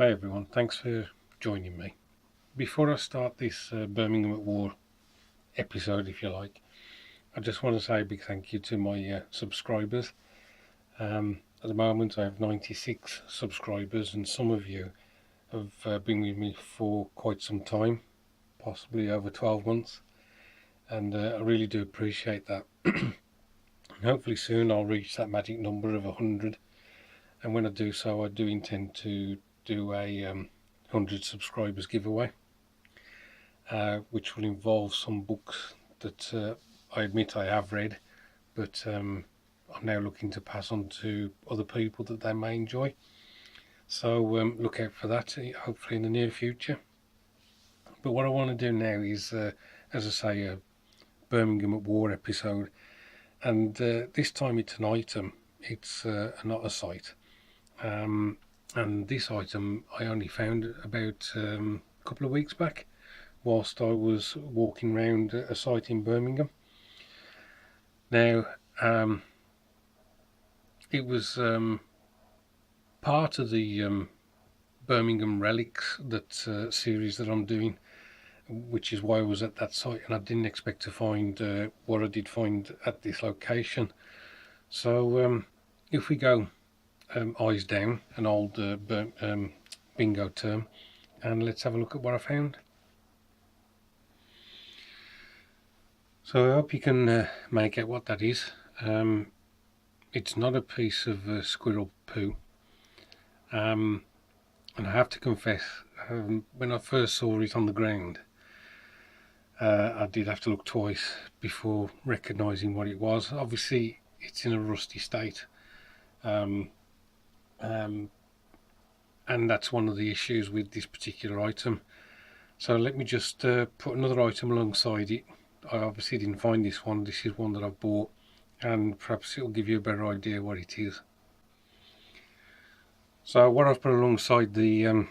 Hi everyone, thanks for joining me. Before I start this Birmingham at War episode, if you like, I just want to say a big thank you to my subscribers. At the moment I have 96 subscribers, and some of you have been with me for quite some time, possibly over 12 months, and I really do appreciate that. Hopefully soon I'll reach that magic number of 100, and when I do so I do intend to do a 100 subscribers giveaway. Which will involve some books that I admit I have read, but I'm now looking to pass on to other people that they may enjoy. So look out for that, hopefully in the near future. But what I want to do now is, as I say, a Birmingham at War episode, and this time it's an item. It's not a site. And this item I only found about a couple of weeks back, whilst I was walking around a site in Birmingham. Now, it was part of the Birmingham Relics, that series that I'm doing, which is why I was at that site, and I didn't expect to find what I did find at this location. So if we go eyes down, an old bingo term, and let's have a look at what I found. So I hope you can make out what that is. It's not a piece of squirrel poo. And I have to confess, when I first saw it on the ground, I did have to look twice before recognising what it was. Obviously, it's in a rusty state. And that's one of the issues with this particular item. So let me just put another item alongside it. I obviously didn't find this one. This is one that I've bought, and perhaps it'll give you a better idea what it is. So what I've put alongside the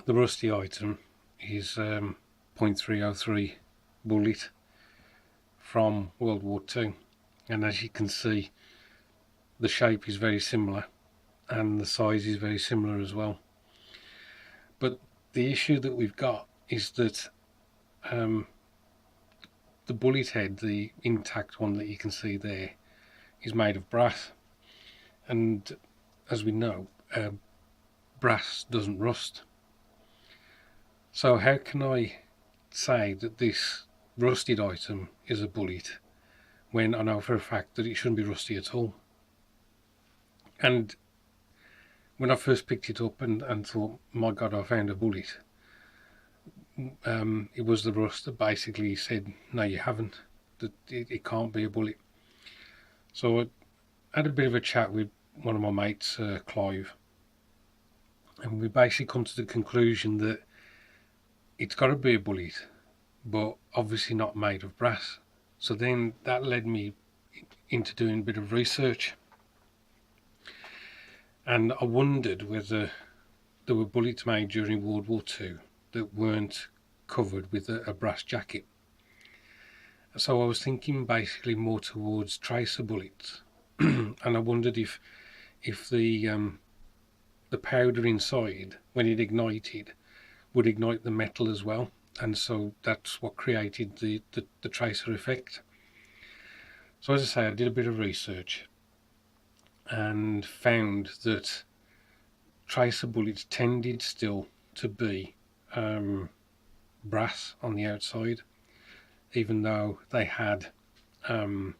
rusty item is .303 bullet from World War II, and as you can see, the shape is very similar and the size is very similar as well. But the issue that we've got is that the bullet head, the intact one that you can see there, is made of brass, and as we know, brass doesn't rust. So how can I say that this rusted item is a bullet when I know for a fact that it shouldn't be rusty at all? And when I first picked it up and thought, my God, I found a bullet, it was the rust that basically said, no, you haven't, that it can't be a bullet. So I had a bit of a chat with one of my mates, Clive, and we basically come to the conclusion that it's got to be a bullet, but obviously not made of brass. So then that led me into doing a bit of research, and I wondered whether there were bullets made during World War II that weren't covered with a brass jacket. So I was thinking basically more towards tracer bullets, and I wondered if the powder inside, when it ignited, would ignite the metal as well, and so that's what created the tracer effect. So as I say, I did a bit of research and found that tracer bullets tended still to be brass on the outside, even though they had powder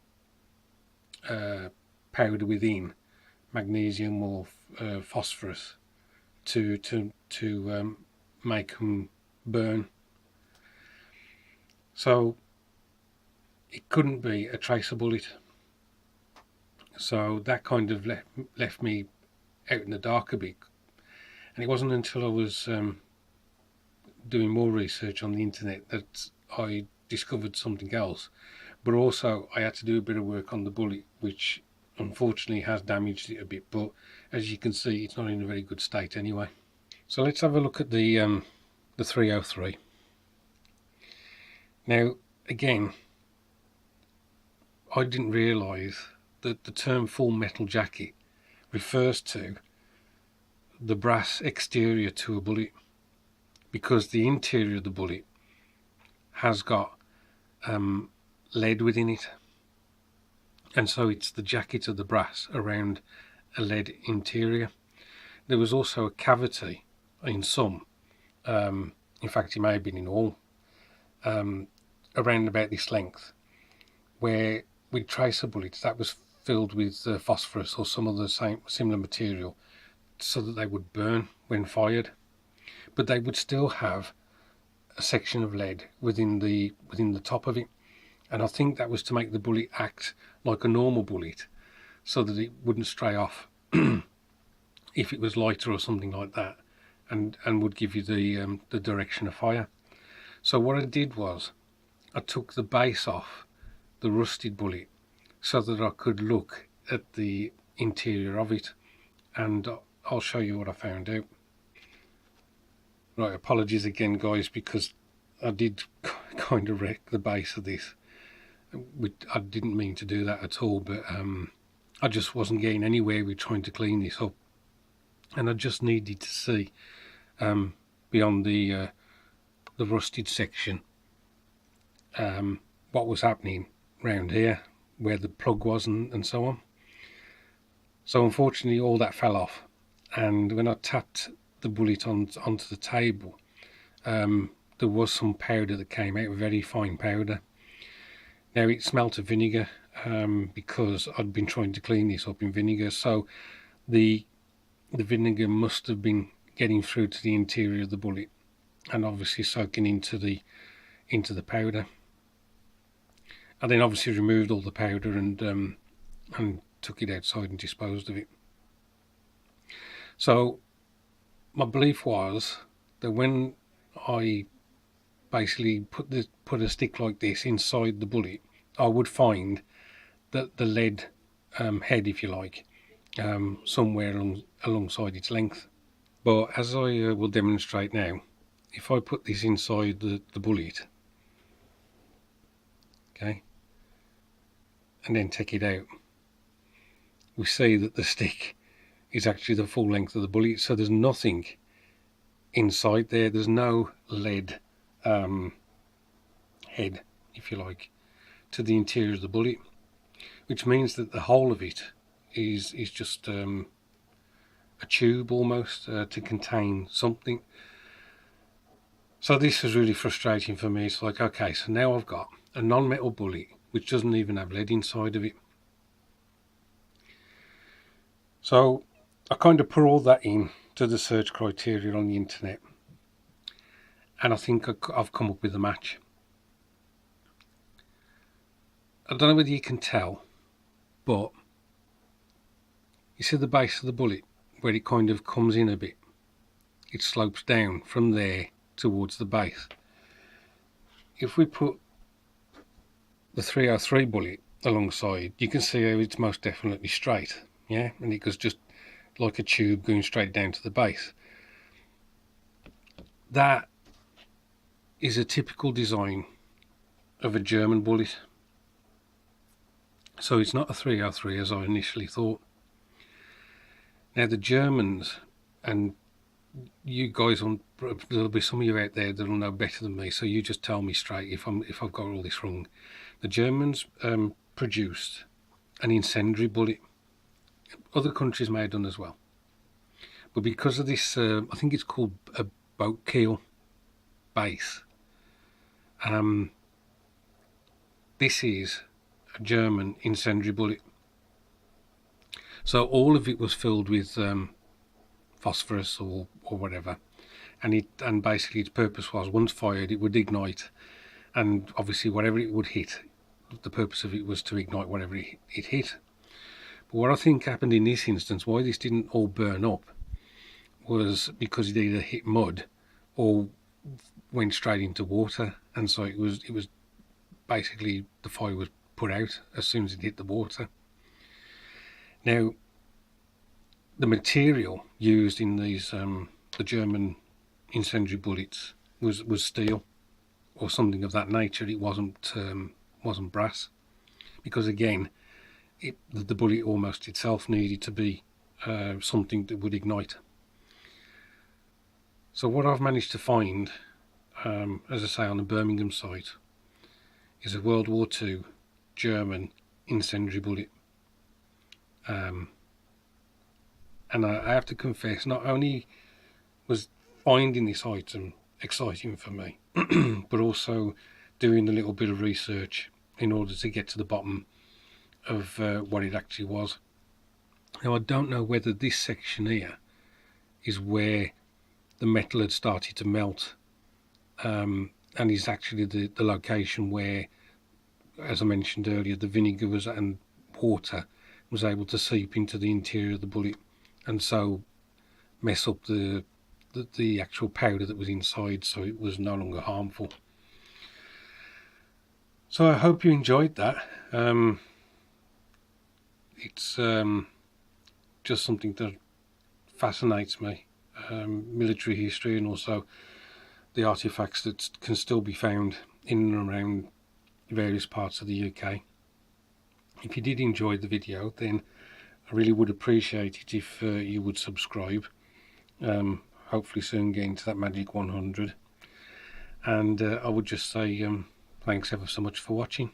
within, magnesium or phosphorus, to make them burn. So it couldn't be a tracer bullet. So that kind of left me out in the dark a bit. And it wasn't until I was doing more research on the internet that I discovered something else. But also I had to do a bit of work on the bullet, which unfortunately has damaged it a bit, but as you can see, it's not in a very good state anyway. So let's have a look at the 303. Now again, I didn't realise that the term full metal jacket refers to the brass exterior to a bullet, because the interior of the bullet has got lead within it, and so it's the jacket of the brass around a lead interior. There was also a cavity in some, in fact it may have been in all, around about this length, where with tracer bullets that was filled with phosphorus or some other similar material, so that they would burn when fired, but they would still have a section of lead within the top of it, and I think that was to make the bullet act like a normal bullet, so that it wouldn't stray off if it was lighter or something like that, and would give you the direction of fire. So what I did was I took the base off the rusted bullet so that I could look at the interior of it, and I'll show you what I found out. Right, apologies again guys, because I did kind of wreck the base of this. I didn't mean to do that at all, but I just wasn't getting anywhere with trying to clean this up, and I just needed to see beyond the rusted section what was happening round here where the plug was and so on. So unfortunately all that fell off, and when I tapped the bullet onto the table, there was some powder that came out, very fine powder. Now it smelt of vinegar, because I'd been trying to clean this up in vinegar, so the vinegar must have been getting through to the interior of the bullet and obviously soaking into the powder. I then obviously removed all the powder and took it outside and disposed of it. So my belief was that when I basically put a stick like this inside the bullet, I would find that the lead head, if you like, somewhere alongside its length. But as I will demonstrate now, if I put this inside the bullet, okay, and then take it out, we see that the stick is actually the full length of the bullet, so there's nothing inside there. There's no lead head, if you like, to the interior of the bullet, which means that the whole of it is just a tube almost to contain something. So this was really frustrating for me. It's like, okay, so now I've got a non-metal bullet which doesn't even have lead inside of it. So I kind of put all that in to the search criteria on the internet, and I think I've come up with a match. I don't know whether you can tell, but you see the base of the bullet where it kind of comes in a bit, it slopes down from there towards the base. If we put the 303 bullet alongside, you can see how it's most definitely straight, yeah, and it goes just like a tube going straight down to the base. That is a typical design of a German bullet. So it's not a 303 as I initially thought. Now the Germans, and you guys, there'll be some of you out there that'll know better than me, so you just tell me straight if I've got all this wrong. The Germans produced an incendiary bullet. Other countries may have done as well, but because of this, I think it's called a boat keel base. This is a German incendiary bullet. So all of it was filled with phosphorus or whatever, and basically its purpose was, once fired, it would ignite, and obviously whatever it would hit, the purpose of it was to ignite whatever it hit. But what I think happened in this instance, why this didn't all burn up, was because it either hit mud or went straight into water, and so it was basically, the fire was put out as soon as it hit the water. Now, the material used in these the German incendiary bullets was steel or something of that nature. It wasn't brass, because again, the bullet almost itself needed to be something that would ignite. So what I've managed to find, as I say, on the Birmingham site, is a World War II German incendiary bullet. And I have to confess, not only was finding this item exciting for me, but also doing a little bit of research in order to get to the bottom of what it actually was. Now, I don't know whether this section here is where the metal had started to melt, and is actually the location where, as I mentioned earlier, the vinegar was and water was able to seep into the interior of the bullet, and so mess up the actual powder that was inside, so it was no longer harmful. So I hope you enjoyed that. It's just something that fascinates me, military history, and also the artifacts that can still be found in and around various parts of the UK. If you did enjoy the video, then I really would appreciate it if you would subscribe. Hopefully soon getting to that magic 100. And I would just say thanks ever so much for watching.